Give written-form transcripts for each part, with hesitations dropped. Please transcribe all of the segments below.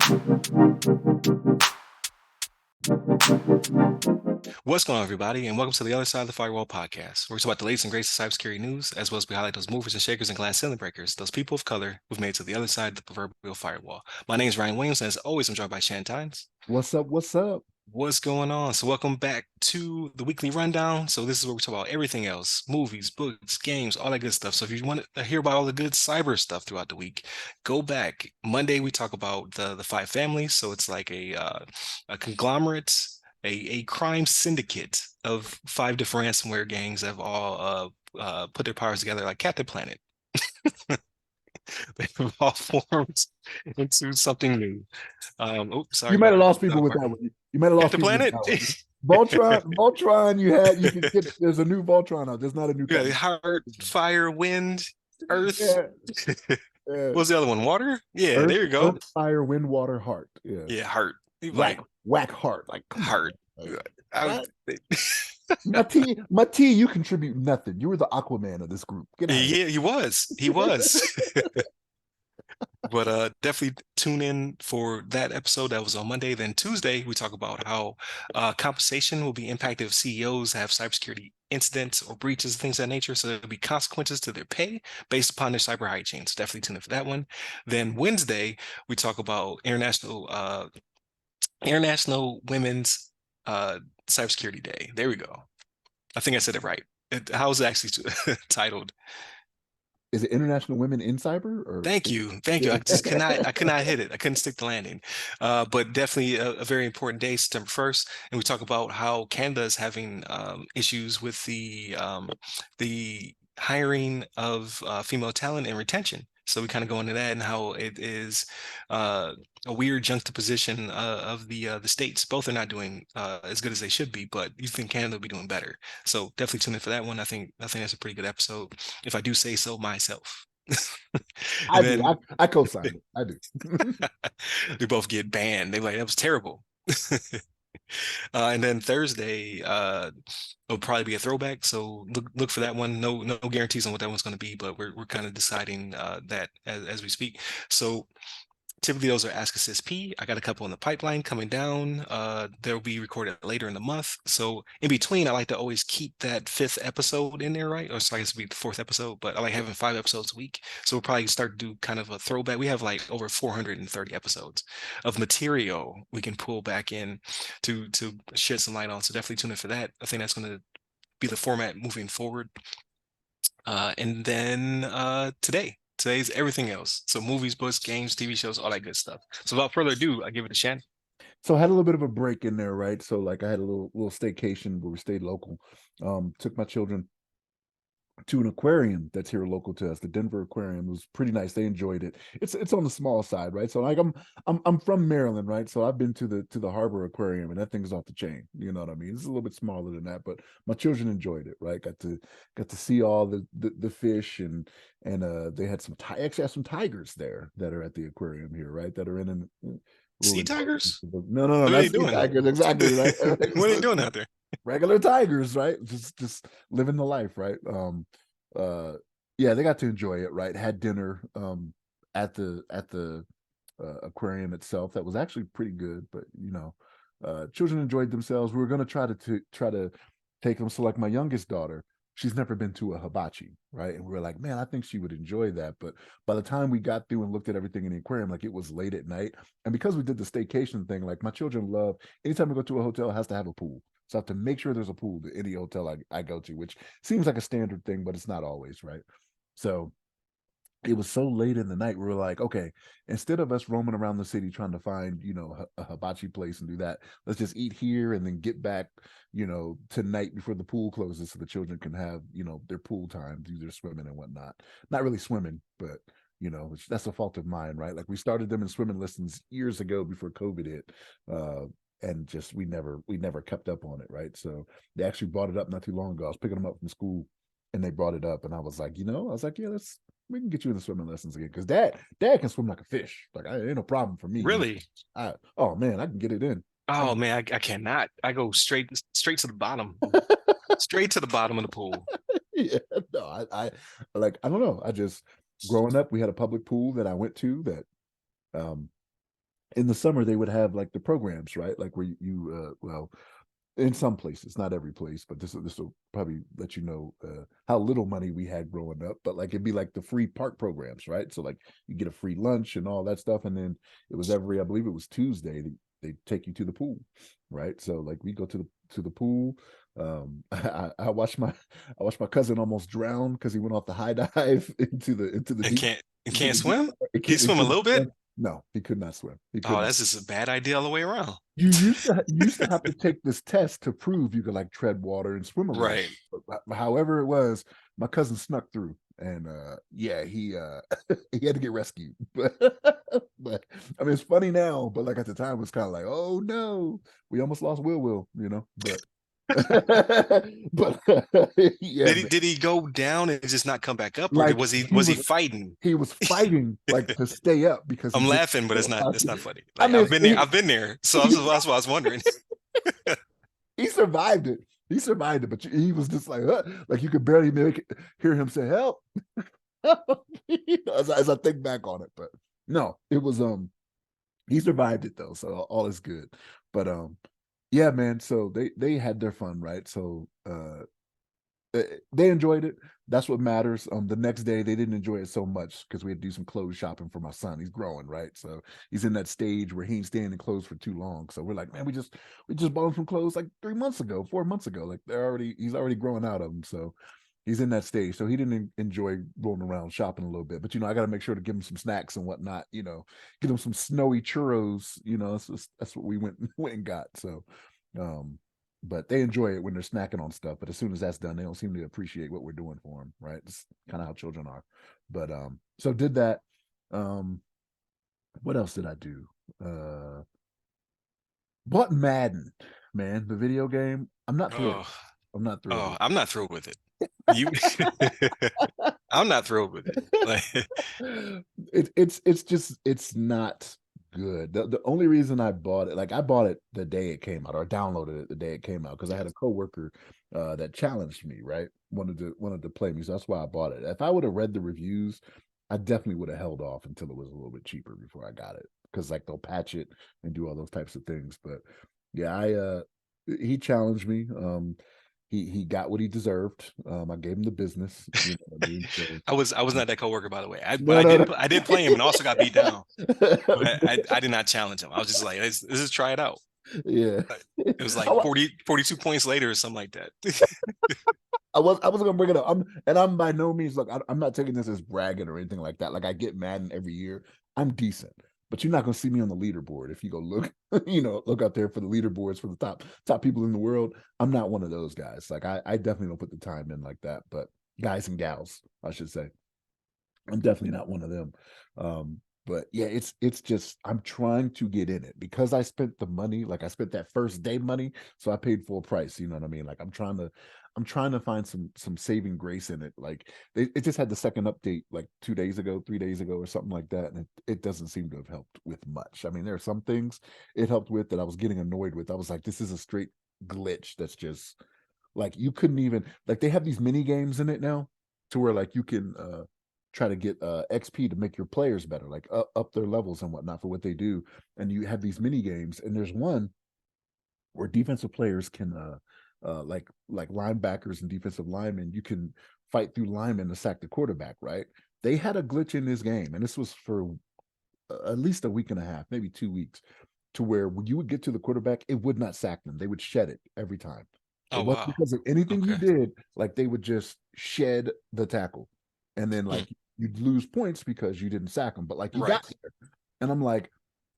What's going on, everybody, and welcome to the other side of the Firewall podcast, where we talk about the latest and greatest of cybersecurity news, as well as we highlight those movers and shakers and glass ceiling breakers, those people of color who've made it to the other side of the proverbial firewall. My name is Ryan Williams, and as always, I'm joined by Shannon. What's up? What's up? What's going on? So, welcome back to the weekly rundown. So, this is where we talk about everything else: movies, books, games, all that good stuff. So, if you want to hear about all the good cyber stuff throughout the week, go back. Monday, we talk about the five families. So, it's like a conglomerate, a crime syndicate of five different ransomware gangs that have all put their powers together like Captain Planet. They've all formed into something new. Sorry You might have about lost people with that. that one. You might have lost Captain people with Planet. that one. Voltron. You can get. There's a new Voltron out. There's not a new. Yeah, heart, fire, wind, earth. Yeah, What yeah. was the other one? Water? Yeah, Earth, there you go. fire, wind, water, heart. Yeah. Yeah, heart. Whack, Like whack, heart. Like, come on. heart. Like, I, what? My T, you contribute nothing. You were the Aquaman of this group. Get out of yeah, he was. He was. But definitely tune in for that episode that was on Monday. Then Tuesday, we talk about how compensation will be impacted if CEOs have cybersecurity incidents or breaches, things of that nature. So there'll be consequences to their pay based upon their cyber hygiene. So definitely tune in for that one. Then Wednesday, we talk about International Women's Cybersecurity Day. There we go. I think I said it right. How's it actually titled? Is it International Women in Cyber or? Thank you. Thank you. I could not hit it. I couldn't stick the landing. But definitely a very important day, September 1st. And we talk about how Canada is having issues with the hiring of female talent and retention. So we kind of go into that and how it is a weird juxtaposition of the states. Both are not doing as good as they should be, but you think Canada will be doing better. So definitely tune in for that one. I think that's a pretty good episode, if I do say so myself. I And do. then I co-sign it. I do. we both get banned. They're like, that was terrible. And then Thursday it'll probably be a throwback. So look for that one. No guarantees on what that one's going to be, but we're kind of deciding that as we speak. So typically those are Ask Assist P. I got a couple in the pipeline coming down. They'll be recorded later in the month. So in between, I like to always keep that fifth episode in there, right? Or so I guess it'll be the fourth episode, but I like having 5 episodes a week. So we'll probably start to do kind of a throwback. We have like over 430 episodes of material we can pull back in to shed some light on. So definitely tune in for that. I think that's going to be the format moving forward. And then today's everything else. So movies, books, games, TV shows, all that good stuff. So without further ado, I give it to Shannon. So I had a little bit of a break in there, right? So like I had a little staycation where we stayed local. Took my children to an aquarium that's here local to us. The Denver Aquarium. It was pretty nice. They enjoyed it. It's on the small side, right? So like I'm from Maryland, right? So I've been to the Harbor Aquarium, and that thing's off the chain. You know what I mean? It's a little bit smaller than that, but my children enjoyed it, right? Got to see all the fish, and they had actually had some tigers there that are at the aquarium here, right? That are in an Sea tigers? no, What are not they sea doing? tigers, exactly, right? What are they doing out there? Regular tigers, right? Just living the life, right? Yeah, they got to enjoy it, right? Had dinner at the aquarium itself. That was actually pretty good, but children enjoyed themselves. We were going to try to take them. So like my youngest daughter, she's never been to a hibachi, right? And we were like, man, I think she would enjoy that. But by the time we got through and looked at everything in the aquarium, like it was late at night. And because we did the staycation thing, like my children love anytime we go to a hotel, it has to have a pool. So I have to make sure there's a pool to any hotel I go to, which seems like a standard thing, but it's not always, right? So it was so late in the night, we were like, okay, instead of us roaming around the city trying to find, a hibachi place and do that, let's just eat here and then get back, tonight before the pool closes so the children can have, their pool time, do their swimming and whatnot. Not really swimming, but that's a fault of mine, right? Like we started them in swimming lessons years ago before COVID hit. And just we never kept up on it, right? So they actually brought it up not too long ago. I was picking them up from school and they brought it up, and I was like, yeah, we can get you in the swimming lessons again, because dad can swim like a fish. Like ain't no problem for me. Really? Oh man, I can get it in. Oh man, I cannot. I go straight to the bottom. Straight to the bottom of the pool. Yeah, no, I like, I don't know. I just, growing up, we had a public pool that I went to that in the summer they would have like the programs, right? Like where well, in some places, not every place, but this will probably let you know how little money we had growing up. But like it'd be like the free park programs, right? So like you get a free lunch and all that stuff, and then it was every, I believe it was Tuesday, they take you to the pool, right? So like we go to the pool. I watched my cousin almost drown because he went off the high dive into the And deep can't deep swim? water. Can you It swim a couldn't little bit? swim. No, he could not swim. He could Oh, not. that's just a bad idea all the way around. You used to have to take this test to prove you could like tread water and swim around. Right. But however it was, my cousin snuck through, and yeah, he he had to get rescued. But I mean, it's funny now, but like at the time, it was kind of like, oh no, we almost lost Will, you know. But but yeah, man. Did he go down and just not come back up, or Like was he fighting? he was fighting like to stay up because he I'm didn't laughing, but know how it's not to. funny. I Like mean, I've been there, so that's why I was wondering. he survived it. He survived it, but he was just like, huh? Like you could barely hear him say, "Help!" as I think back on it. But no, it was he survived it though, so all is good. But yeah, man. So they had their fun, right? So they enjoyed it. That's what matters. The next day they didn't enjoy it so much because we had to do some clothes shopping for my son. He's growing, right? So he's in that stage where he ain't staying in clothes for too long. So we're like, man, we just bought him some clothes like 3 months ago, 4 months ago. Like he's already growing out of them. So he's in that stage. So he didn't enjoy rolling around shopping a little bit. But I got to make sure to give him some snacks and whatnot. Get him some snowy churros. That's what we went and got. So um but they enjoy it when they're snacking on stuff. But as soon as that's done, they don't seem to appreciate what we're doing for them, right? It's kind of how children are. But so did that. Um, what else did I do? Bought Madden, man, the video game. I'm not thrilled. Oh, I'm not thrilled oh, with I'm not thrilled with it. You, I'm not thrilled with it. Like, it's just it's not good. The only reason I bought it, like I bought it the day it came out, or downloaded it the day it came out, because I had yes. a coworker that challenged me, right? Wanted to play me, so that's why I bought it. If I would have read the reviews, I definitely would have held off until it was a little bit cheaper before I got it, because like they'll patch it and do all those types of things. But yeah, I he challenged me. He got what he deserved. I gave him the business. You know what I mean? So, I was not that coworker, by the way. But no, no, no. I did play him and also got beat down. But I did not challenge him. I was just like, let's just try it out. Yeah. Like, it was I, like 42 points later or something like that. I was gonna bring it up. I'm by no means, look, I'm not taking this as bragging or anything like that. Like I get Madden every year. I'm decent, but you're not gonna see me on the leaderboard if you go look, look out there for the leaderboards for the top people in the world. I'm not one of those guys. Like I definitely don't put the time in like that. But guys and gals, I should say. I'm definitely not one of them. But yeah, it's just I'm trying to get in it because I spent the money, like I spent that first day money, so I paid full price. You know what I mean? Like I'm trying to find some saving grace in it. Like it just had the second update like 2 days ago, 3 days ago, or something like that, and it doesn't seem to have helped with much. I mean, there are some things it helped with that I was getting annoyed with. I was like, this is a straight glitch that's just like you couldn't even like they have these mini games in it now to where like you can try to get XP to make your players better, like up their levels and whatnot for what they do. And you have these mini games, and there's one where defensive players can like linebackers and defensive linemen, you can fight through linemen to sack the quarterback, right? They had a glitch in this game, and this was for at least a week and a half, maybe 2 weeks, to where when you would get to the quarterback, it would not sack them. They would shed it every time. It Oh wasn't wow. because of anything you Okay. did, like they would just shed the tackle. And then Hmm. like you'd lose points because you didn't sack them, but like you Right. got there. And I'm like,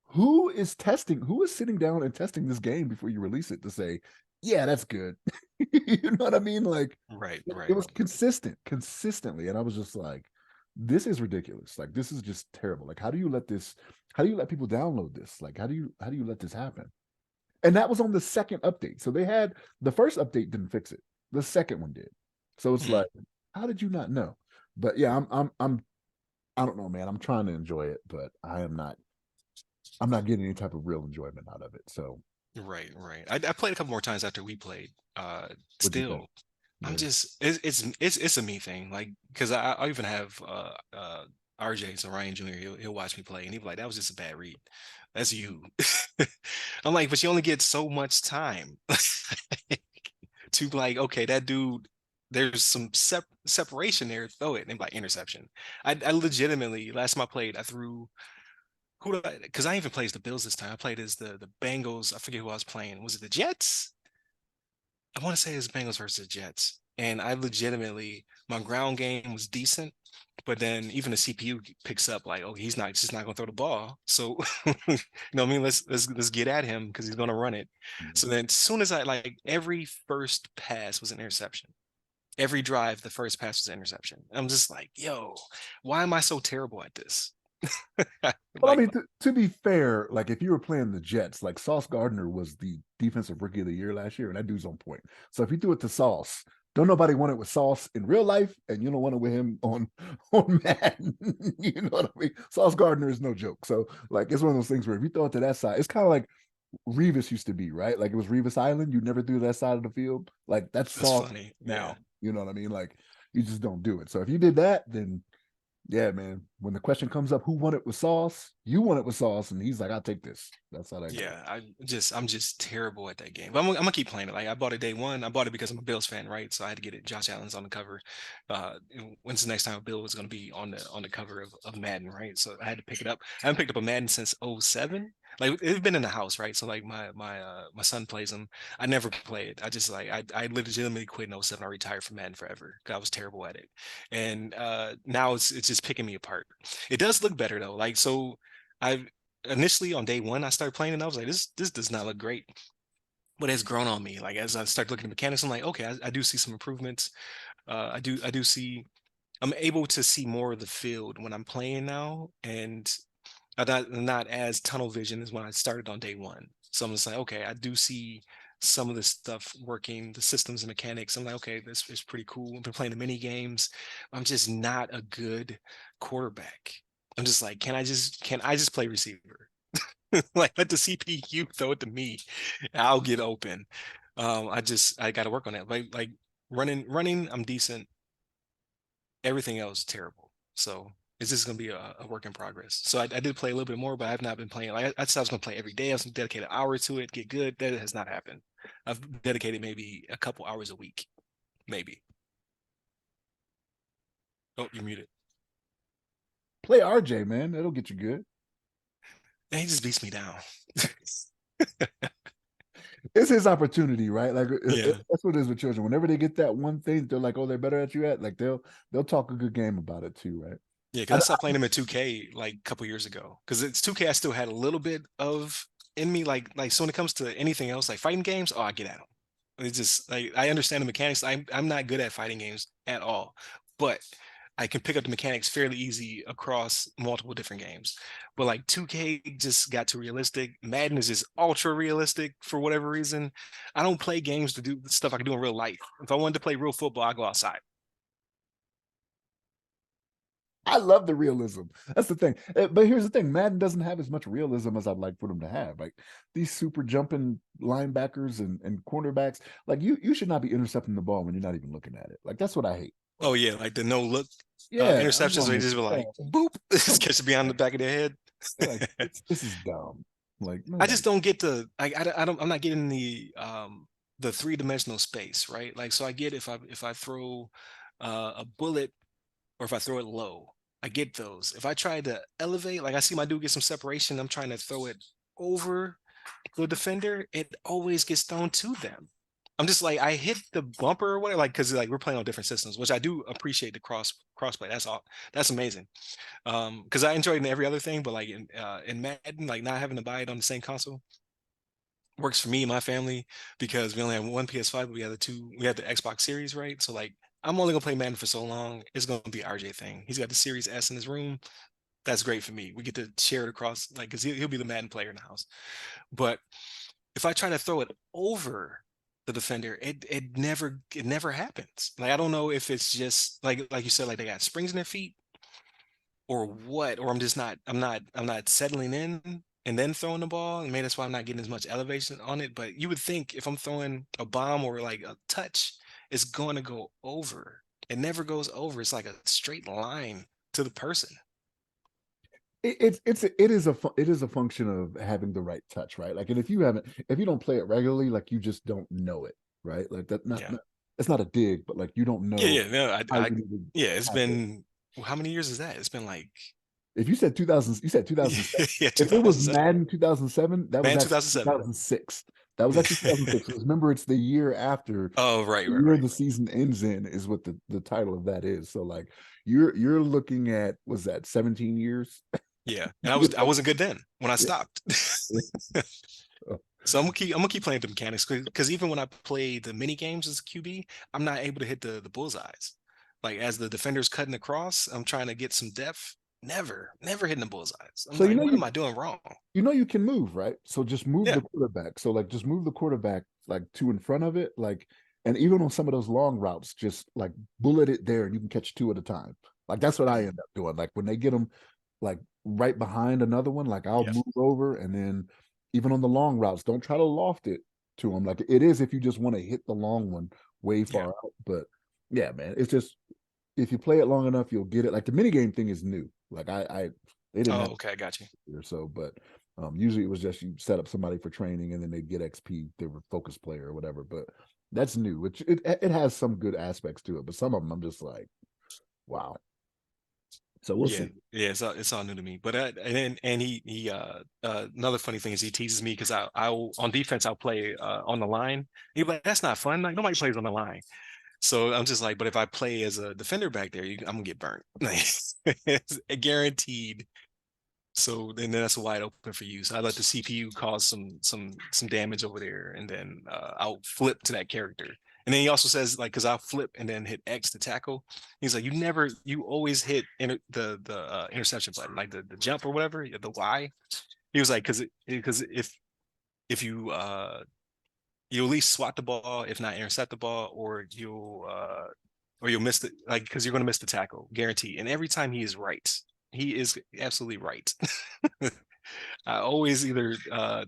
who is sitting down and testing this game before you release it to say, yeah, that's good. You know what I mean? Like Right. it Right. was consistently. And I was just like, this is ridiculous. Like, this is just terrible. Like, how do you let people download this? Like, how do you let this happen? And that was on the second update. So they had the first update didn't fix it. The second one did. So it's Hmm. like, how did you not know? But yeah, I don't know, man. I'm trying to enjoy it, but I'm not getting any type of real enjoyment out of it. So Right. Right. I played a couple more times after we played. what'd you think? I'm Yeah. just it's a me thing. Like because I even have RJ, so Ryan Jr. He'll watch me play and he'll be like, "That was just a bad read. That's you." I'm like, "But you only get so much time to be like, okay, that dude." There's some separation there. Throw it and like interception. I legitimately last time I played, I threw who did I because I even plays the Bills this time. I played as the Bengals. I forget who I was playing. Was it the Jets? I want to say it's Bengals versus Jets. And I legitimately my ground game was decent, but then even the CPU picks up like, oh, he's not just not gonna throw the ball. So you know what I mean? Let's get at him because he's gonna run it. So then as soon as I like every first pass was an interception. Every drive, the first pass was an interception. I'm just like, yo, why am I so terrible at this? Well, I Like, mean, to be fair, like if you were playing the Jets, like Sauce Gardner was the defensive rookie of the year last year, and that dude's on point. So if you threw it to Sauce, don't nobody want it with Sauce in real life, and you don't want it with him on on Madden. You know what I mean? Sauce Gardner is no joke. So like it's one of those things where if you throw it to that side, it's kind of like Revis used to be, right? Like it was Revis Island. You never threw that side of the field. Like that's that's Sauce funny. Yeah. now. You know what I mean? Like you just don't do it. So if you did that, then yeah, man. When the question comes up, who won it with Sauce? You won it with Sauce, and he's like, "I'll take this." That's how that goes. Yeah, I'm just terrible at that game. But I'm gonna keep playing it. Like I bought it day one. I bought it because I'm a Bills fan, right? So I had to get it. Josh Allen's on the cover. When's the next time Bill was gonna be on the cover of Madden, right? So I had to pick it up. I haven't picked up a Madden since '07. Like it's been in the house, right? So like my son plays them. I never play it. I just like I legitimately quit in '07. I retired from Madden forever because I was terrible at it. And now it's just picking me apart. It does look better though. Like so I initially on day one I started playing and I was like, this does not look great. But it's grown on me. Like as I start looking at mechanics, I'm like, okay, I do see some improvements. I do see I'm able to see more of the field when I'm playing now, and I'm not as tunnel vision as when I started on day one. So I'm just like, okay, I do see some of this stuff working, the systems and mechanics. I'm like, okay, this is pretty cool. I've been playing the mini games. I'm just not a good quarterback. I'm just like, can I just play receiver? Like let the CPU throw it to me. I'll get open. I got to work on that. Like running, I'm decent. Everything else terrible. So it's just gonna be a work in progress. So I did play a little bit more, but I've not been playing. Like I said, I was gonna play every day. I was gonna dedicate an hour to it, get good. That has not happened. I've dedicated maybe a couple hours a week, maybe. Oh, you're muted. Play RJ, man. That'll get you good. And he just beats me down. It's his opportunity, right? Like Yeah. that's what it is with children. Whenever they get that one thing, they're like, "Oh, they're better at you at." Like they'll talk a good game about it too, right? Yeah, I, because I stopped playing him at 2K like a couple years ago. Because it's 2K, I still had a little bit of in me. Like so when it comes to anything else, like fighting games, oh, I get at them. It's just like I understand the mechanics. I'm not good at fighting games at all, but I can pick up the mechanics fairly easy across multiple different games. But like 2K just got too realistic. Madden is just ultra realistic for whatever reason. I don't play games to do stuff I can do in real life. If I wanted to play real football, I go outside. I love the realism. That's the thing. But here's the thing: Madden doesn't have as much realism as I'd like for them to have. Like these super jumping linebackers and cornerbacks, like you should not be intercepting the ball when you're not even looking at it. Like that's what I hate. Oh yeah, like the no look Yeah, I'm interceptions going where they like, just be yeah, like boop, just come catch on, it behind man. the back of their head. Like this is dumb. Like I just nobody. don't get the I don't I'm not getting the three-dimensional space, right? Like so I get if I throw a bullet or if I throw it low, I get those. If I try to elevate, like I see my dude get some separation, I'm trying to throw it over the defender, it always gets thrown to them. I'm just like I hit the bumper or whatever, like because like we're playing on different systems, which I do appreciate the crossplay. That's all. That's amazing. Because I enjoyed in every other thing, but like in Madden, like not having to buy it on the same console works for me and my family because we only have one PS5, but we have the Xbox Series, right? So like I'm only gonna play Madden for so long. It's gonna be RJ thing. He's got the Series S in his room. That's great for me. We get to share it across, like, because he'll be the Madden player in the house. But if I try to throw it over the defender, it never happens. Like I don't know if it's just like you said, like they got springs in their feet or what, or I'm not settling in and then throwing the ball. And maybe that's why I'm not getting as much elevation on it. But you would think if I'm throwing a bomb or like a touch, it's going to go over. It never goes over. It's like a straight line to the person. it is a function of having the right touch, right? Like, and if you don't play it regularly, like you just don't know it, right? Like that, Yeah. it's not a dig, but like you don't Yeah, know yeah. No, how you need to yeah, it's have it. been, well, how many years is that? It's been like, If you said 2000, you said 2007. yeah, If it was 2007. Madden 2007, that was Man, actually 2007. 2006. That was actually 2006. Because remember, it's the year after Oh, right, the right, year right. the season ends in is what the title of that is. So like you're looking at, was that 17 years? Yeah. And I Like, wasn't good then when I yeah. stopped. So I'm gonna keep playing the mechanics because even when I play the mini games as a QB, I'm not able to hit the bullseyes. Like as the defender's cutting across, I'm trying to get some depth. Never hitting the bullseyes. I'm So like, what am I doing wrong? you can move, right? So just move Yeah, the quarterback. So like just move the quarterback like two in front of it, like, and even on some of those long routes, just like bullet it there, and you can catch two at a time. Like that's what I mm, end up doing. Like when they get them like right behind another one, like I'll yeah, move over, and then even on the long routes, don't try to loft it to them. Like it is if you just want to hit the long one way yeah. far out. But yeah, man, it's just if you play it long enough, you'll get it. Like the minigame thing is new. Like I they didn't have Oh, okay, I got you. or so, but usually it was just you set up somebody for training and then they get XP. They were focus player or whatever. But that's new, which it has some good aspects to it, but some of them I'm just like, wow. So we'll Yeah, see. yeah, it's all new to me. But and another funny thing is he teases me because I on defense I'll play on the line. He's like, that's not fun. Like nobody plays on the line. So I'm just like, but if I play as a defender back there, I'm gonna get burnt. Like, it's guaranteed. So then that's wide open for you. So I let the CPU cause some damage over there, and then I'll flip to that character. And then he also says like, because I'll flip and then hit X to tackle. He's like, you always hit the interception button, like the jump or whatever, the Y. He was like, because if you you at least swat the ball, if not intercept the ball, or you'll miss the like because you're gonna miss the tackle, guaranteed. And every time he is right. He is absolutely right. I always either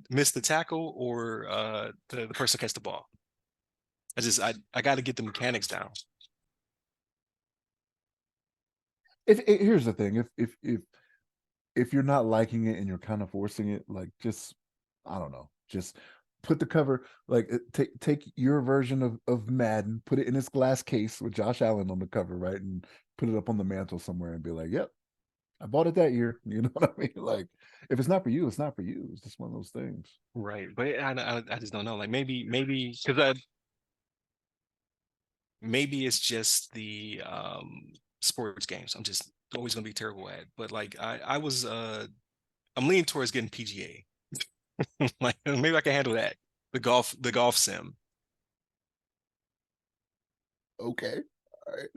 miss the tackle or the person catch the ball. I got to get the mechanics down. Here's the thing, if you're not liking it and you're kind of forcing it, like just I don't know, just put the cover, like take your version of Madden, put it in its glass case with Josh Allen on the cover, right, and put it up on the mantle somewhere and be like, yep, I bought it that year. You know what I mean? Like, if it's not for you, it's not for you. It's just one of those things. Right, but I just don't know. Like maybe because maybe it's just the sports games. I'm just always gonna be terrible at. But like I'm leaning towards getting PGA. Like maybe I can handle that. The golf sim. Okay. All right.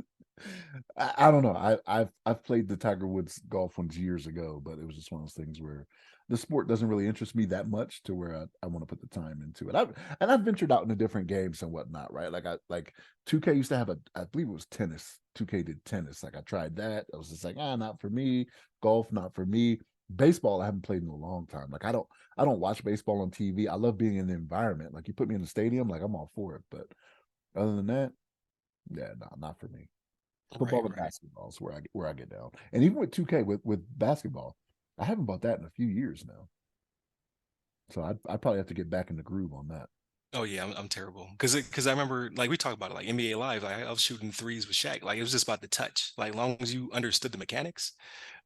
I don't know. I've played the Tiger Woods golf ones years ago, but it was just one of those things where the sport doesn't really interest me that much to where I want to put the time into it. I've ventured out into different games and whatnot, right? Like I like 2K used to have I believe it was tennis. 2K did tennis. Like I tried that. I was just like, not for me. Golf, not for me. Baseball, I haven't played in a long time. Like I don't watch baseball on TV. I love being in the environment. Like you put me in the stadium, like I'm all for it. But other than that, yeah, no, not for me. Right, Football and right. basketball is where I get down. And even with 2K with basketball, I haven't bought that in a few years now. So I probably have to get back in the groove on that. Oh yeah, I'm terrible because I remember like we talked about it like NBA Live. Like, I was shooting threes with Shaq. Like it was just about the touch. Like long as you understood the mechanics.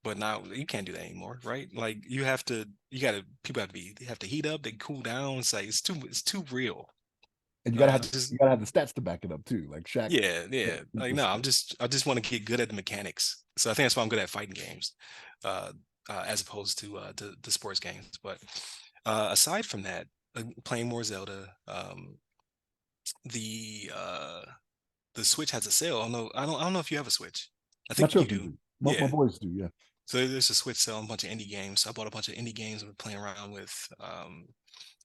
But now you can't do that anymore, right? Like you gotta people have to heat up, they cool down. It's like it's too real. And Just you gotta have the stats to back it up too. Like Shaq, yeah, yeah, yeah. Like no, I just want to get good at the mechanics. So I think that's why I'm good at fighting games, uh, as opposed to the sports games. But aside from that, playing more Zelda, the uh the Switch has a sale. I don't know if you have a Switch. I my think you children do. do. My Yeah. boys do, yeah. So there's a Switch selling a bunch of indie games. So I bought a bunch of indie games and we're playing around with.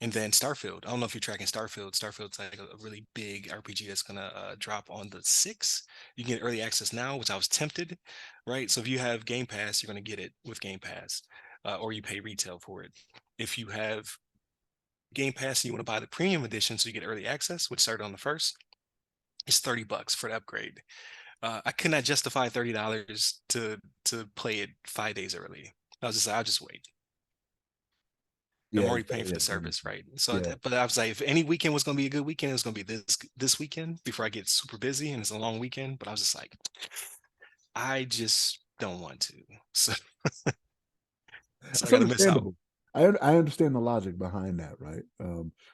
And then Starfield. I don't know if you're tracking Starfield. Starfield's like a really big RPG that's gonna drop on the 6th. You can get early access now, which I was tempted, right? So if you have Game Pass, you're gonna get it with Game Pass, or you pay retail for it. If you have Game Pass and you want to buy the premium edition, so you get early access, which started on the 1st, it's $30 for the upgrade. I could not justify $30 to play it 5 days early. I was just like, I'll just wait. I'm Yeah, already paying for yeah, the service, right? So, yeah. but I was like, if any weekend was going to be a good weekend, it was going to be this weekend before I get super busy and it's a long weekend. But I was just like, I just don't want to. So, so I That's got to miss out. understandable. I understand the logic behind that, right?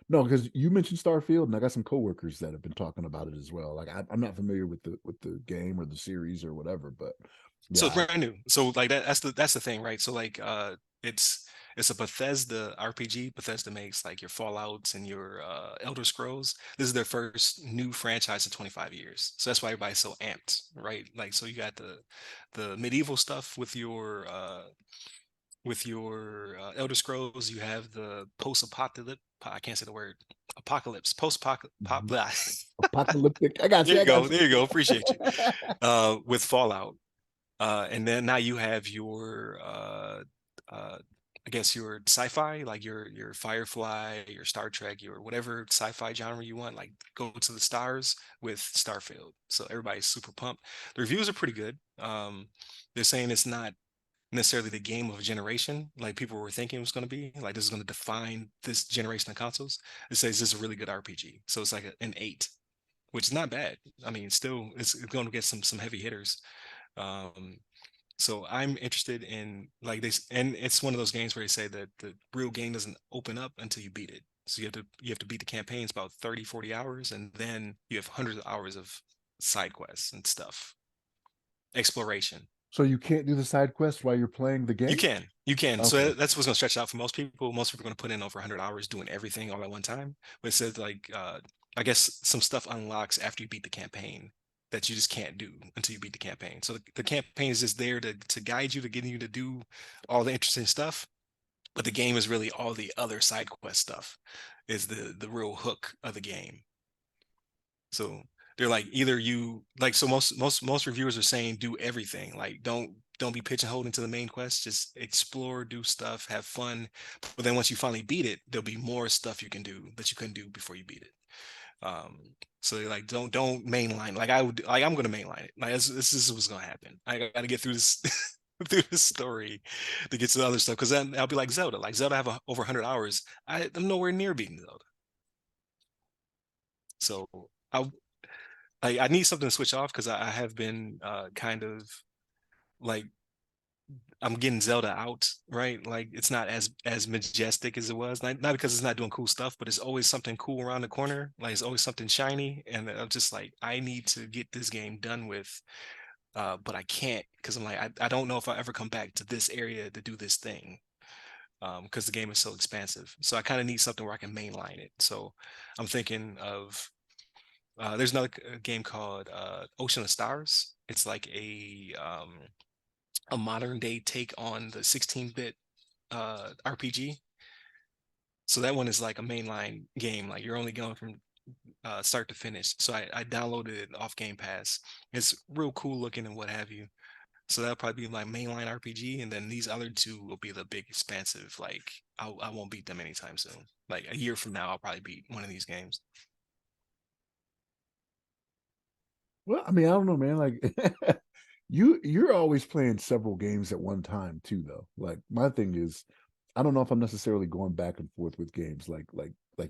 No, because you mentioned Starfield, and I got some coworkers that have been talking about it as well. Like I'm not familiar with the game or the series or whatever, but So yeah, it's brand new. So like that's the thing, right? So like it's it's a Bethesda RPG. Bethesda makes like your Fallouts and your Elder Scrolls. This is their first new franchise in 25 years. So that's why everybody's so amped, right? Like so you got the medieval stuff with your Elder Scrolls, you have the post-apocalypse. I can't say the word apocalypse. mhm. Post-apocalypse. Apocalyptic. I got There you. you I got go. There you go. Appreciate you. With Fallout. And then now you have your uh I guess your sci-fi, like your Firefly, your Star Trek, your whatever sci-fi genre you want, like go to the stars with Starfield. So everybody's super pumped. The reviews are pretty good. They're saying it's not necessarily the game of a generation like people were thinking it was going to be. Like this is going to define this generation of consoles. It says this is a really good RPG. So it's like an 8, which is not bad. I mean, still it's going to get some heavy hitters. Um, so I'm interested in like this, and it's one of those games where they say that the real game doesn't open up until you beat it. So you have to beat the campaigns about 30, 40 hours, and then you have hundreds of hours of side quests and stuff. Exploration. So you can't do the side quest while you're playing the You game? can, you can. Okay. So that's what's going to stretch out for most people. Most people are going to put in over 100 hours doing everything all at one time. But it says like, I guess some stuff unlocks after you beat the campaign that you just can't do until you beat the campaign. So the campaign is just there to guide you, to get you to do all the interesting stuff. But the game is really all the other side quest stuff is the real hook of the game. So they're like either you like so most reviewers are saying do everything. Like don't be pigeonholed into the main quest. Just explore, do stuff, have fun. But then once you finally beat it, there'll be more stuff you can do that you couldn't do before you beat it. Um, so they're like don't mainline. Like I would like I'm gonna mainline it. Like this is what's gonna happen. I gotta get through this through this story to get to the other stuff because then I'll be like Zelda. Like Zelda have over 100 hours. I'm nowhere near beating Zelda. So I I need something to switch off because I have been kind of like I'm getting Zelda out, right? Like it's not as majestic as it was. Not because it's not doing cool stuff, but it's always something cool around the corner. Like it's always something shiny, and I'm just like I need to get this game done with, but I can't because I'm like I don't know if I ever come back to this area to do this thing. Because the game is so expansive, so I kind of need something where I can mainline it. So I'm thinking of there's another game called Ocean of Stars. It's like a modern day take on the 16-bit RPG. So that one is like a mainline game. Like you're only going from start to finish. So I downloaded it off Game Pass. It's real cool looking and what have you. So that'll probably be my mainline RPG, and then these other two will be the big expansive. Like I won't beat them anytime soon. Like a year from now, I'll probably beat one of these games. Well, I mean, I don't know, man. Like you're always playing several games at one time too, though. Like my thing is, I don't know if I'm necessarily going back and forth with games like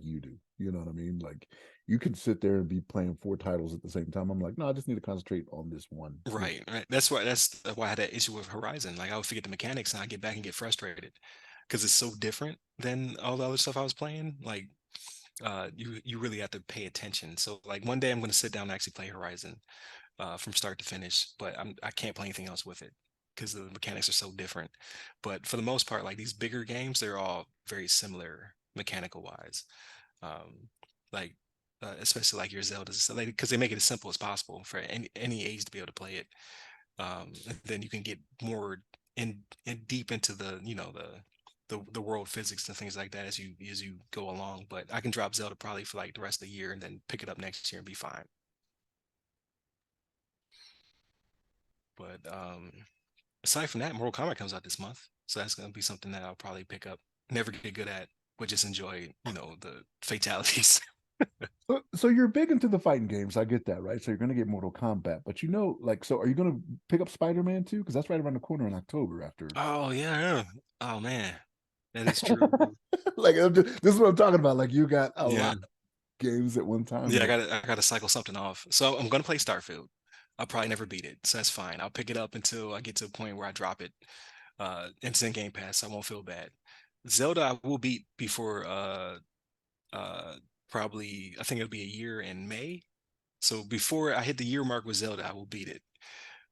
you do. You know what I mean? Like you can sit there and be playing four titles at the same time. I'm like, no, I just need to concentrate on this one. You know? Right, right. That's why I had that issue with Horizon. Like I would forget the mechanics and I get back and get frustrated because it's so different than all the other stuff I was playing. Like you really have to pay attention. So like one day I'm going to sit down and actually play Horizon from start to finish, but I can't play anything else with it because the mechanics are so different. But for the most part, like these bigger games, they're all very similar mechanical wise. Um, like especially like your Zeldas, so because they make it as simple as possible for any age to be able to play it. Then you can get more in deep into the the world physics and things like that as you go along. But I can drop Zelda probably for like the rest of the year and then pick it up next year and be fine. But aside from that, Mortal Kombat comes out this month, so that's gonna be something that I'll probably pick up. Never get good at, but just enjoy, the fatalities. So you're big into the fighting games. I get that, right? So you're gonna get Mortal Kombat, but like, so are you gonna pick up Spider-Man too? Because that's right around the corner in October after. Oh yeah, yeah. Oh man, that is true. Like this is what I'm talking about. Like you got a lot Yeah, of games at one time. yeah. Like, I gotta cycle something off. So I'm gonna play Starfield. I'll probably never beat it, so that's fine. I'll pick it up until I get to a point where I drop it. It's in Game Pass. So I won't feel bad. Zelda I will beat before uh probably I think it'll be a year in May. So before I hit the year mark with Zelda, I will beat it.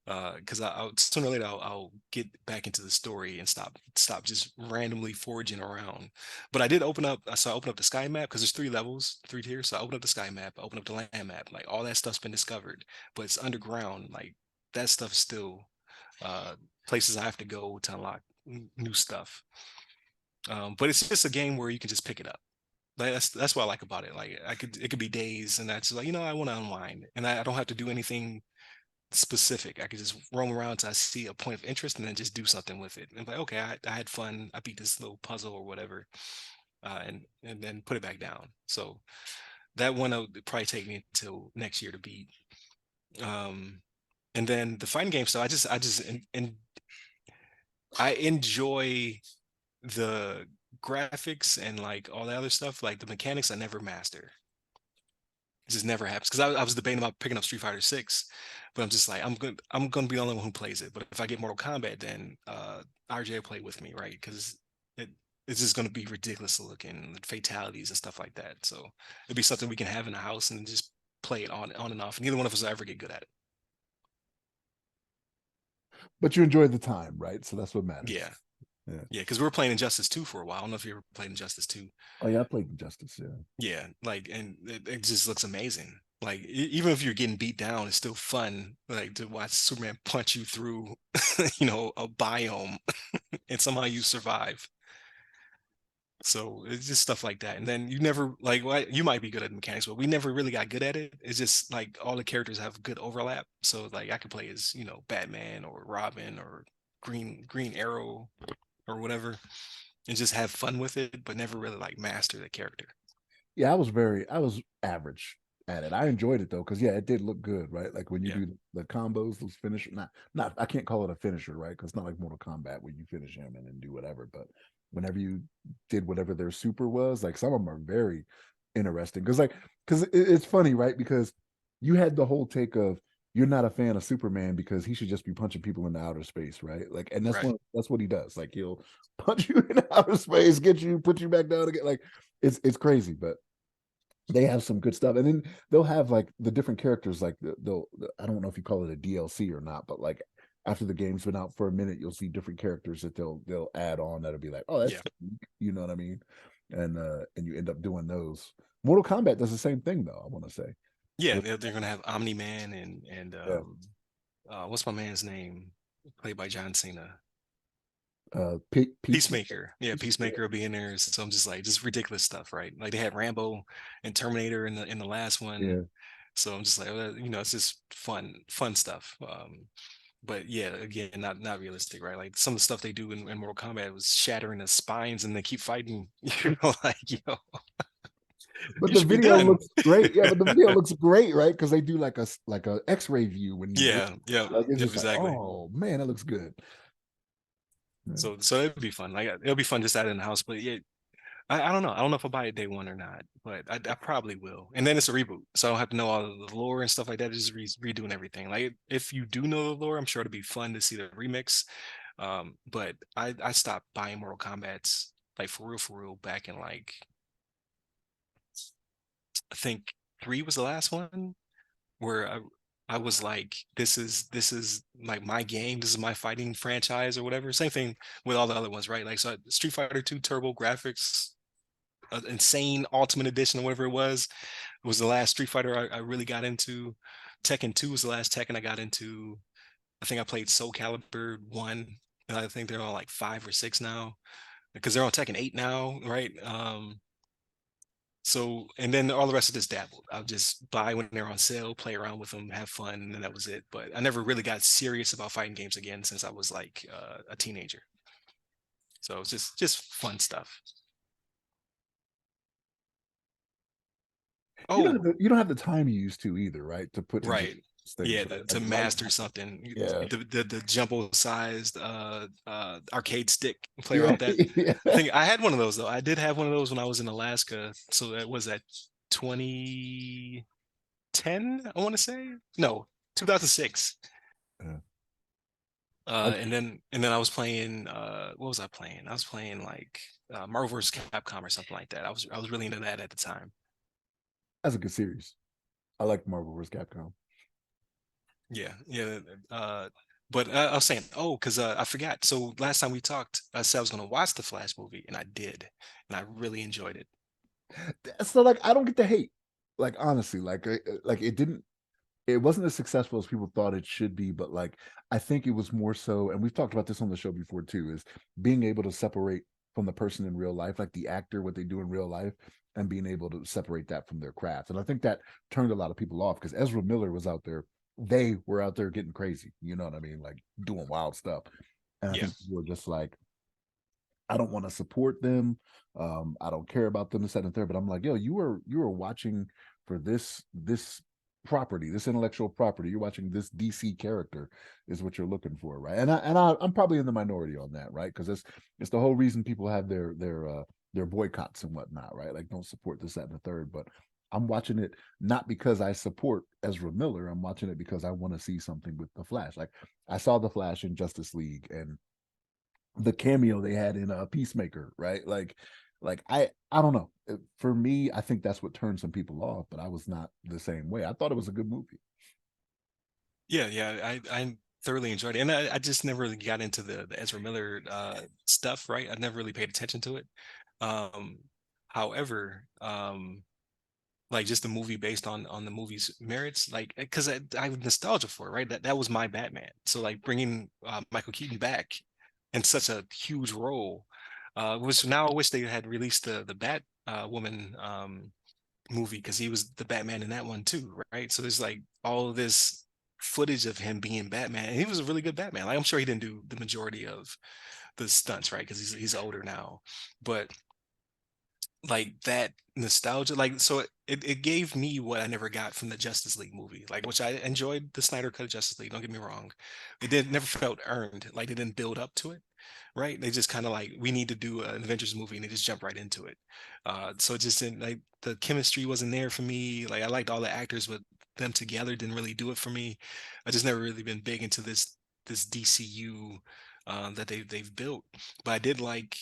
Because I'll sooner or later I'll get back into the story and stop just randomly foraging around. But I did open up, so I opened up the sky map because there's three levels, three tiers. So I opened up the sky map, I opened up the land map, like all that stuff's been discovered, but it's underground. Like that stuff's still uh places I have to go to unlock new stuff. But it's just a game where you can just pick it up. Like that's what I like about it. Like it could be days, and that's like I want to unwind, and I don't have to do anything specific. I could just roam around until I see a point of interest, and then just do something with it. And like, okay, I had fun. I beat this little puzzle or whatever, and then put it back down. So that one would probably take me until next year to beat. Um, and then the fighting game stuff, and I enjoy the graphics and like all the other stuff, like the mechanics. I never master. It just never happens because I was debating about picking up Street Fighter 6, but I'm just like I'm gonna be the only one who plays it. But if I get Mortal Kombat, then RJ will play with me, right? Because it it's just gonna be ridiculous looking, the fatalities and stuff like that. So it'd be something we can have in the house and just play it on and off. Neither one of us will ever get good at it. but you enjoy the time, right? So that's what matters. Yeah, Yeah. yeah. Because we were playing Injustice 2 for a while. I don't know if you ever played Injustice 2. Oh yeah, I played Injustice. Yeah. Yeah, like, and it just looks amazing. Like, even if you're getting beat down, it's still fun, like to watch Superman punch you through, a biome, and somehow you survive. So it's just stuff like that. And then you never like, well, you might be good at mechanics, but we never really got good at it. It's just like all the characters have good overlap. So like I could play as, Batman or Robin or Green Arrow or whatever, and just have fun with it, but never really like master the character. Yeah, I was average at it. I enjoyed it though, because yeah, it did look good, right? Like when you Yeah. do the combos, those finisher, not I can't call it a finisher, right? Because it's not like Mortal Kombat where you finish him and then do whatever. But whenever you did whatever their super was, like some of them are very interesting. Because it's funny, right? Because you had the whole take of you're not a fan of Superman because he should just be punching people into outer space, right? Like, and Right. that's what he does. Like he'll punch you in outer space, get you, put you back down again. Like it's crazy, but they have some good stuff, and then they'll have like the different characters. Like I don't know if you call it a DLC or not, but like after the game's been out for a minute, you'll see different characters that they'll add on that'll be like, oh, that's Yeah. you know what I mean, and you end up doing those. Mortal Kombat does the same thing though. I want to say, Yeah, they're gonna have Omni Man and yeah, what's my man's name? Played by John Cena. Pizza, Peacemaker. Yeah, yeah, Peacemaker will be in there. So I'm just like just ridiculous stuff, right? Like they had Rambo and Terminator in the last one. yeah. So I'm just like, it's just fun stuff. But yeah, again, not realistic, right? Like some of the stuff they do in Mortal Kombat was shattering the spines and they keep fighting, like, But you the should be video done. looks great. Yeah, but the video looks great, right? Because they do like a X-ray view when you do. Yeah, yep, Like it's yep, just like, exactly. oh man, that looks good. Yeah. So it'd be fun. Like it'll be fun just out in the house. But yeah, I don't know. I don't know if I'll buy it day one or not, but I probably will. And then it's a reboot, so I don't have to know all of the lore and stuff like that. It's just redoing everything. Like if you do know the lore, I'm sure it'll be fun to see the remix. But I stopped buying Mortal Kombat's like for real back in like I think three was the last one where I was like, this is like my game. This is my fighting franchise or whatever. Same thing with all the other ones, right? Like so, Street Fighter 2 Turbo Graphics, insane Ultimate Edition or whatever it was the last Street Fighter I really got into. Tekken 2 was the last Tekken I got into. I think I played Soul Calibur 1. And I think they're on like 5 or 6 now because they're on Tekken 8 now, right? So, and then all the rest of this dabbled. I'll just buy when they're on sale, play around with them, have fun, and that was it. But I never really got serious about fighting games again since I was like a teenager. So it's just fun stuff. Oh, you don't have the time you used to either, right? To put into right. things, Yeah, right? to Like life. master something, Yeah. the jumbo sized arcade stick, play around Yeah. with that. I Yeah. think I had one of those though. I did have one of those when I was in Alaska. So that was at 2010, I want to say. No, 2006. Yeah. And then I was playing what was I playing? I was playing like Marvel vs. Capcom or something like that. I was really into that at the time. That's a good series. I like Marvel vs. Capcom. Yeah, yeah. But I was saying, oh, because I forgot. So last time we talked, I said I was going to watch the Flash movie, and I did, and I really enjoyed it. So like I don't get the hate. Like honestly, like it didn't it wasn't as successful as people thought it should be, but like I think it was more so, and we've talked about this on the show before too, is being able to separate from the person in real life, like the actor, what they do in real life, and being able to separate that from their craft. And I think that turned a lot of people off because Ezra Miller was out there, they were out there getting crazy, you know what I mean? Like doing wild stuff. And I Yeah, think people were just like, I don't want to support them. I don't care about them, this, that, and third. But I'm like, yo, you were watching for this property, this intellectual property. You're watching this DC character is what you're looking for, right? I'm probably in the minority on that, right? Because it's the whole reason people have their boycotts and whatnot, right? Like don't support this, that, and the third. But I'm watching it not because I support Ezra Miller. I'm watching it because I want to see something with the Flash. Like I saw the Flash in Justice League and the cameo they had in Peacemaker, right? Like I don't know. For me, I think that's what turned some people off, but I was not the same way. I thought it was a good movie. yeah, yeah. I thoroughly enjoyed it, and I just never really got into the Ezra Miller stuff. Right, I never really paid attention to it. Um, however, like just the movie based on the movie's merits, like because I have nostalgia for it, right? That was my Batman. So like bringing Michael Keaton back in such a huge role, which now I wish they had released the Bat woman movie because he was the Batman in that one too, right? So there's like all of this footage of him being Batman, and he was a really good Batman. Like I'm sure he didn't do the majority of the stunts, right? Because he's older now, but like that nostalgia, like so it gave me what I never got from the Justice League movie, like which I enjoyed the Snyder cut of Justice League, don't get me wrong. It did never felt earned, like they didn't build up to it, right? They just kind of like, we need to do an Avengers movie, and they just jump right into it. So it just didn't, like the chemistry wasn't there for me. Like I liked all the actors, but them together didn't really do it for me. I just never really been big into this DCU that they've built. But I did like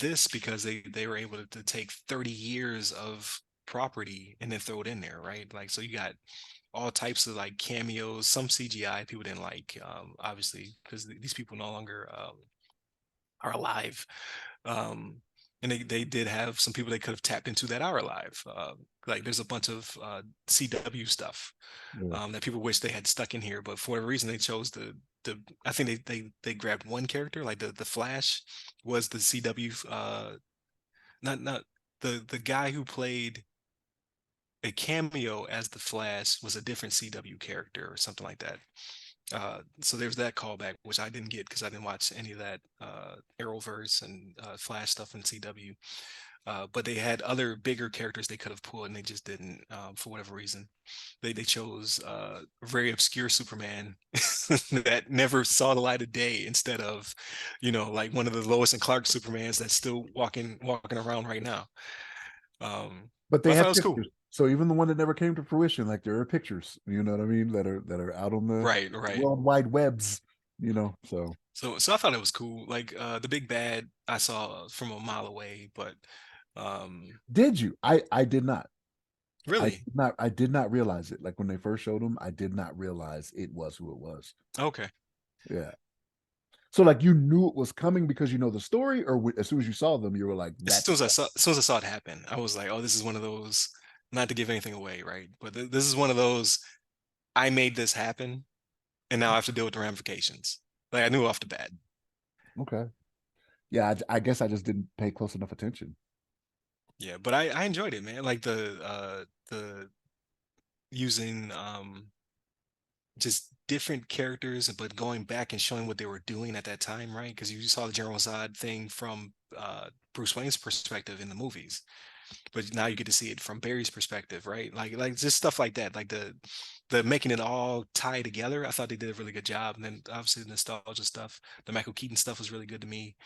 this because they were able to take 30 years of property and then throw it in there, right? Like so you got all types of like cameos, some CGI people didn't like, obviously, because these people no longer are alive. Um, and they did have some people they could have tapped into that are alive. Like there's a bunch of CW stuff Yeah. that people wish they had stuck in here, but for whatever reason they chose the I think they grabbed one character, like the Flash was the CW, not the guy who played a cameo as the Flash was a different CW character or something like that. So there's that callback, which I didn't get because I didn't watch any of that Arrowverse and Flash stuff in CW. But they had other bigger characters they could have pulled, and they just didn't, for whatever reason. They chose a very obscure Superman that never saw the light of day instead of, like one of the Lois and Clark Supermans that's still walking around right now. But But they I thought it have was cool. pictures. So even the one that never came to fruition, like there are pictures, you know what I mean, that are out on the Right, right. world wide webs, you know. So So I thought it was cool. Like the big bad I saw from a mile away, but did you? I did not. really, I did not realize it. Like when they first showed him, I did not realize it was who it was. okay. Yeah. So like you knew it was coming because you know the story, or as soon as you saw them, you were like, As "That's soon as I saw it happen, I was like, oh, this is one of those, not to give anything away, right? But this is one of those, I made this happen, and now I have to deal with the ramifications. Like I knew off the bat. okay." Yeah, I guess I just didn't pay close enough attention. Yeah, but I enjoyed it, man. Like the using just different characters, but going back and showing what they were doing at that time, right? Because you saw the General Zod thing from Bruce Wayne's perspective in the movies. but now you get to see it from Barry's perspective, right? Like just stuff like that, like the making it all tie together. I thought they did a really good job. And then obviously the nostalgia stuff, the Michael Keaton stuff was really good to me.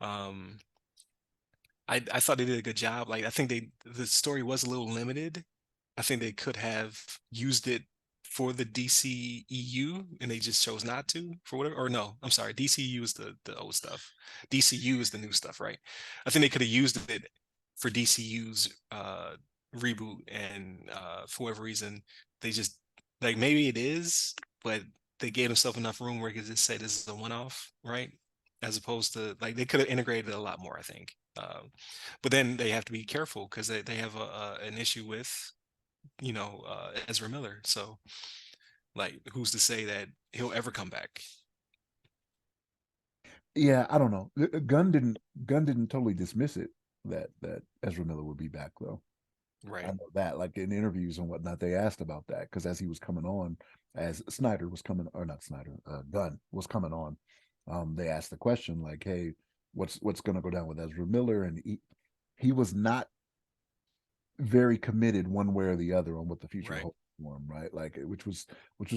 Um, I thought they did a good job. Like I think the story was a little limited. I think they could have used it for the DCEU and they just chose not to for whatever. Or no, I'm sorry, DCU is the old stuff. DCU is the new stuff, right? I think they could have used it for DCU's reboot, and for whatever reason they just like maybe it is, but they gave themselves enough room where they could just say this is a one-off, right? As opposed to like they could have integrated it a lot more, I think. But then they have to be careful because they have an issue with Ezra Miller. So like, who's to say that he'll ever come back? Yeah, I don't know. Gunn didn't totally dismiss it that Ezra Miller would be back though. I Right. know that, like in interviews and whatnot, they asked about that because as he was coming on, as Snyder was coming, or not Snyder, Gunn was coming on, they asked the question like, "Hey, what's going to go down with Ezra Miller?" And he was not very committed one way or the other on what the future Right. holds for him, right? Like, which was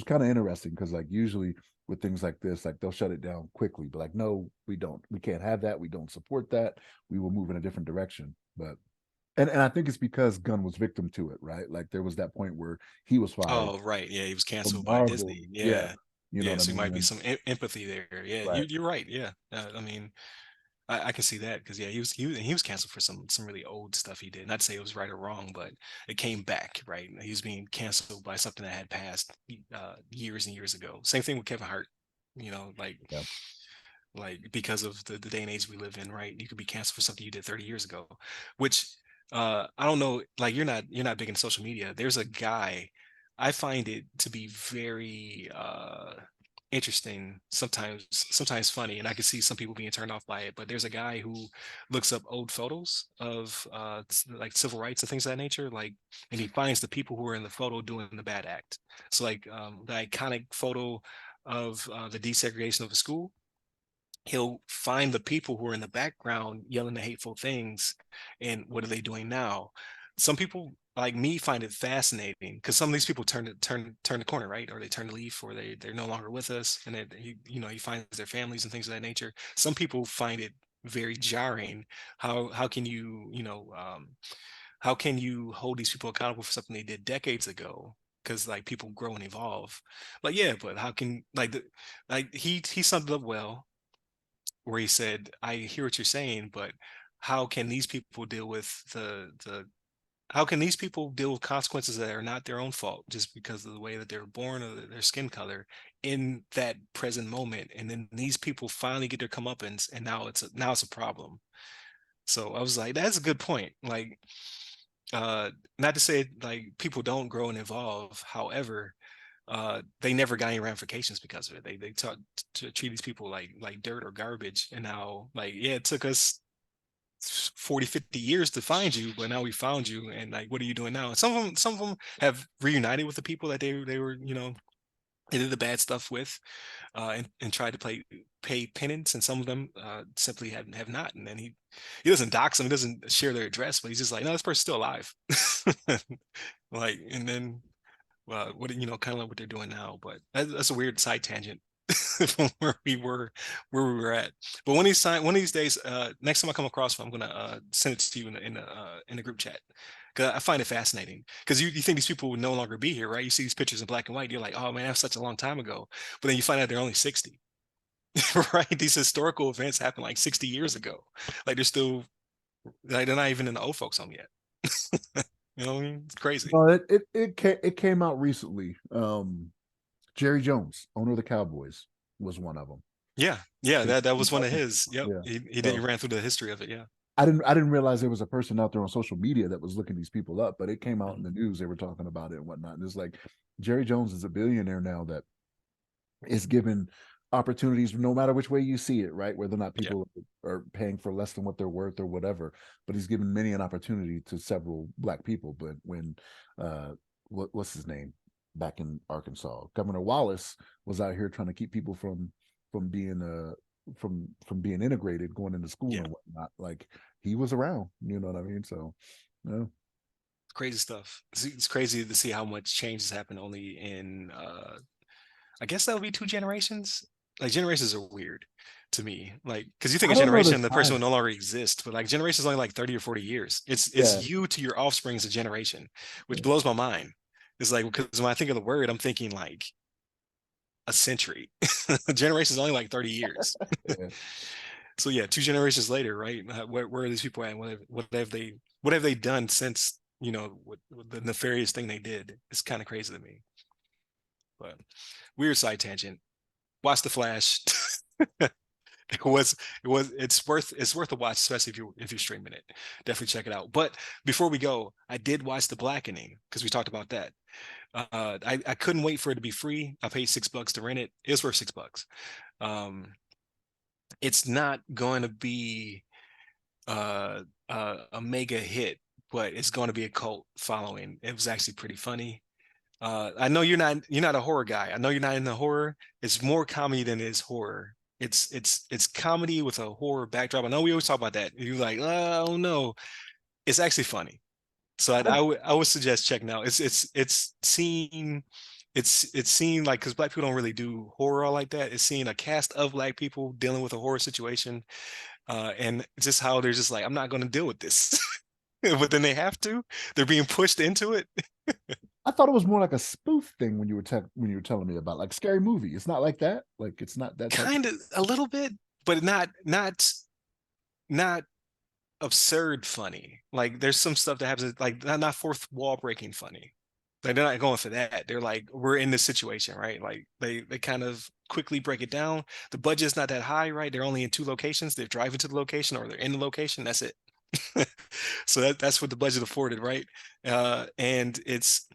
kind of interesting because like usually with things like this, like they'll shut it down quickly, but like, no, we don't, we can't have that, we don't support that, we will move in a different direction, but and I think it's because Gunn was victim to it, right? Like there was that point where he was fired Oh, right. Yeah, he was from canceled by Marvel. Disney. Yeah. Yeah. You know Yeah, what I so mean? might be And some empathy there. Yeah, right. you're right. Yeah, I mean, I can see that because yeah, he was canceled for some really old stuff he did. Not to say it was right or wrong, but it came back. Right, he was being canceled by something that had passed years and years ago. Same thing with Kevin Hart. You know, Yeah. like because of the day and age we live in, right? You could be canceled for something you did 30 years ago, which I don't know, like you're not big in social media. There's a guy, I find it to be very interesting, sometimes funny, and I can see some people being turned off by it, but there's a guy who looks up old photos of like civil rights and things of that nature, like, and he finds the people who were in the photo doing the bad act. So like the iconic photo of the desegregation of a school, he'll find the people who are in the background yelling the hateful things, and what are they doing now? Some people like me find it fascinating because some of these people turn the corner, right? Or they turn to leave, or they're no longer with us, and he finds their families and things of that nature. Some people find it very jarring. How can how can you hold these people accountable for something they did decades ago? Because like people grow and evolve. Like, yeah, but how can like he summed it up well, where he said, "I hear what you're saying, but how can these people deal with the how can these people deal with consequences that are not their own fault just because of the way that they were born or their skin color in that present moment? And then these people finally get their comeuppance, and now it's a problem." So I was like, that's a good point. Like, uh, not to say like people don't grow and evolve. However, they never got any ramifications because of it. They taught to treat these people like dirt or garbage. And now, like, yeah, it took us 40, 50 years to find you, but now we found you, and like, what are you doing now? And some of them have reunited with the people that they were, they did the bad stuff with, and tried to pay penance, and some of them simply have not. And then he doesn't dox them, he doesn't share their address, but he's just like, no, this person's still alive. Like, and then what kind of like what they're doing now. But that's a weird side tangent from where we were at. But one of these days, next time I come across one, I'm gonna send it to you in the group chat. Cause I find it fascinating. Because you think these people would no longer be here, right? You see these pictures in black and white, you're like, oh man, that's such a long time ago. But then you find out they're only 60. Right? These historical events happened like 60 years ago. Like they're still, like they're not even in the old folks home yet. You know what I mean? It's crazy. Well, it came out recently. Jerry Jones, owner of the Cowboys, was one of them. Yeah, yeah, He that was one of wasn't. his. Yep, Yeah. he So ran through the history of it. Yeah. I didn't realize there was a person out there on social media that was looking these people up, but it came out in Mhm. the news. They were talking about it and whatnot. And it's like Jerry Jones is a billionaire now that is given opportunities no matter which way you see it, right? Whether or not Yeah. people are paying for less than what they're worth or whatever, but he's given many an opportunity to several black people. But when what's his name back in Arkansas, Governor Wallace was out here trying to keep people from being from being integrated, going into school Yeah. and whatnot. Like he was around, you know what I mean? So Yeah. Crazy stuff. It's crazy to see how much change has happened only in I guess that would be 2 generations. Like generations are weird to me. Like because you think I a don't know the generation, the person time. will no longer exist, but like generations is only like 30 or 40 years. It's Yeah. you to your offspring as a generation, which Yeah. blows my mind. It's like because when I think of the word, I'm thinking like a century. A generation is only like 30 years. Yeah. So yeah, 2 generations later, right? Where are these people at? What have they done since what the nefarious thing they did? It's kind of crazy to me. But weird side tangent. Watch The Flash. It was it's worth a watch, especially if you're streaming it. Definitely check it out. But before we go, I did watch The Blackening because we talked about that. I couldn't wait for it to be free. I paid $6 to rent it. It was worth $6. Um, it's not going to be a mega hit, but it's going to be a cult following. It was actually pretty funny. I know you're not a horror guy. I know you're not into horror. It's more comedy than it is horror. It's comedy with a horror backdrop. I know we always talk about that. You're like, oh no, it's actually funny. So I would suggest checking out. It's seen like because black people don't really do horror all like that. It's seeing a cast of black people dealing with a horror situation, and just how they're just like, I'm not going to deal with this, but then they have to. They're being pushed into it. I thought it was more like a spoof thing when when you were telling me about like scary movie. It's not like that. Like it's not that type of. Kind of a little bit, but not absurd funny. Like there's some stuff that happens like not fourth wall breaking funny. Like they're not going for that. They're like, we're in this situation, right? Like they kind of quickly break it down. The budget's not that high, right? They're only in 2 locations. They're driving to the location or they're in the location. That's it. So that's what the budget afforded, right? And it's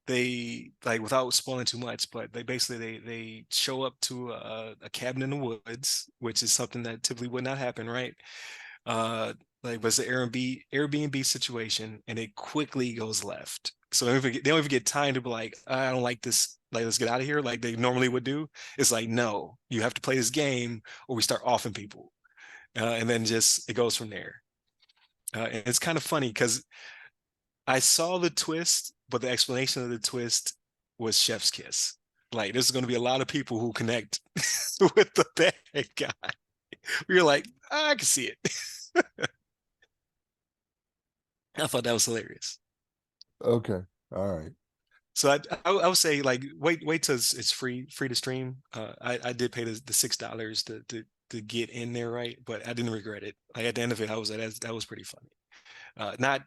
they like without spoiling too much, but they basically they show up to a cabin in the woods, which is something that typically would not happen, right? Uh, like was the Airbnb situation, and it quickly goes left. So they don't even get time to be like, I don't like this. Like, let's get out of here. Like they normally would do. It's like, no, you have to play this game, or we start offing people, and then just it goes from there. And it's kind of funny because I saw the twist, but the explanation of the twist was chef's kiss. Like there's going to be a lot of people who connect with the bad guy. We were like, I can see it. I thought that was hilarious. Okay. All right. So I would say like wait till it's free to stream. I did pay the $6 to get in there, right? But I didn't regret it. Like at the end of it, I was like that was pretty funny. Not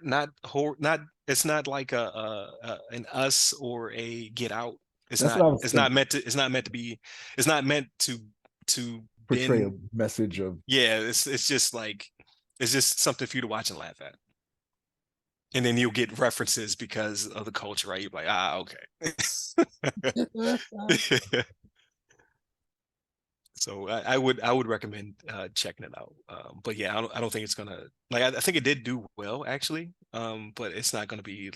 it's not like a an Us or a Get Out. It's That's what not I was it's not thinking. meant to it's not meant to be it's not meant to Portray a bend. message of. Yeah, it's just like it's just something for you to watch and laugh at. And then you'll get references because of the culture, right? You're like, okay. So I would recommend checking it out. But yeah, I don't think it's gonna like I think it did do well actually. But it's not gonna be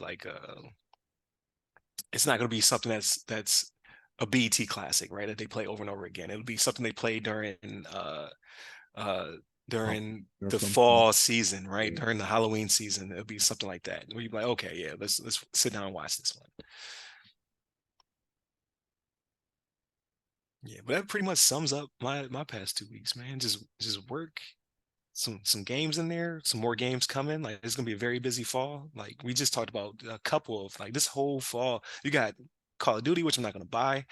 something that's a BT classic, right? That they play over and over again. It'll be something they play uh Oh, during there's the some. fall season, right? Yeah. During the Halloween season, it'll be something like that. Where you're like, okay, yeah, let's sit down and watch this one. Yeah, but that pretty much sums up my past 2 weeks, man. Just work, some games in there, some more games coming. Like it's gonna be a very busy fall. Like we just talked about a couple of like this whole fall. You got Call of Duty, which I'm not gonna buy.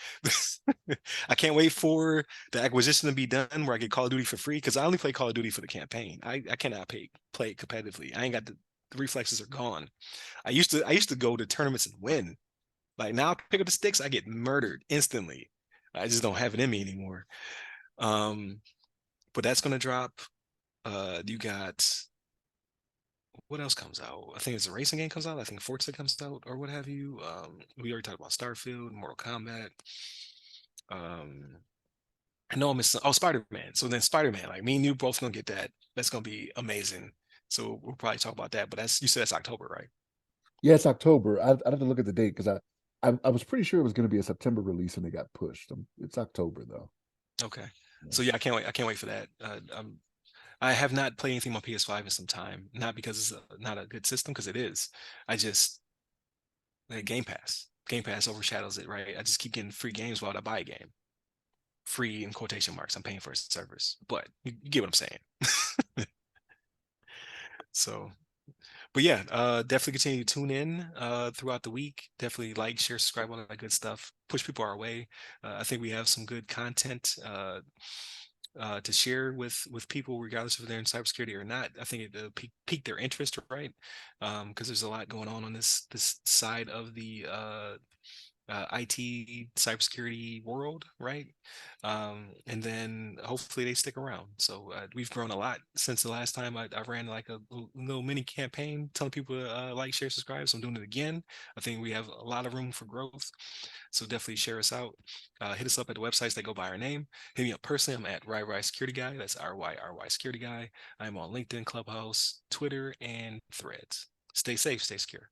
I can't wait for the acquisition to be done where I get Call of Duty for free because I only play Call of Duty for the campaign. I cannot play it competitively. I ain't got the reflexes are gone. I used to go to tournaments and win. Like now I pick up the sticks, I get murdered instantly. I just don't have it in me anymore. Um, but that's gonna drop. You got what else comes out? I think it's a racing game comes out. I think Forza comes out or what have you. We already talked about Starfield, Mortal Kombat. Um, I know I'm missing. Oh, Spider-Man. So then Spider-Man, like me and you both gonna get that. That's gonna be amazing. So we'll probably talk about that. But that's you said that's October, right? Yeah, it's October. I'd have to look at the date because I was pretty sure it was going to be a September release and it got pushed. It's October though. Okay. Yeah. So yeah, I can't wait. I can't wait for that. I have not played anything on PS5 in some time, not because it's not a good system, because it is. I just like Game Pass. Game Pass overshadows it, right? I just keep getting free games while I buy a game. Free in quotation marks. I'm paying for a service, but you get what I'm saying. So, but yeah, definitely continue to tune in throughout the week. Definitely like, share, subscribe, all that good stuff. Push people our way. I think we have some good content to share with people, regardless if they're in cybersecurity or not. I think it piqued their interest, right? Because there's a lot going on this side of the IT cybersecurity world, right? And then hopefully they stick around. So we've grown a lot since the last time I ran like a little mini campaign telling people to like, share, subscribe. So I'm doing it again. I think we have a lot of room for growth. So definitely share us out. Hit us up at the websites that go by our name. Hit me up personally. I'm at RYRY Security Guy. That's RYRY Security Guy. I'm on LinkedIn, Clubhouse, Twitter, and Threads. Stay safe, stay secure.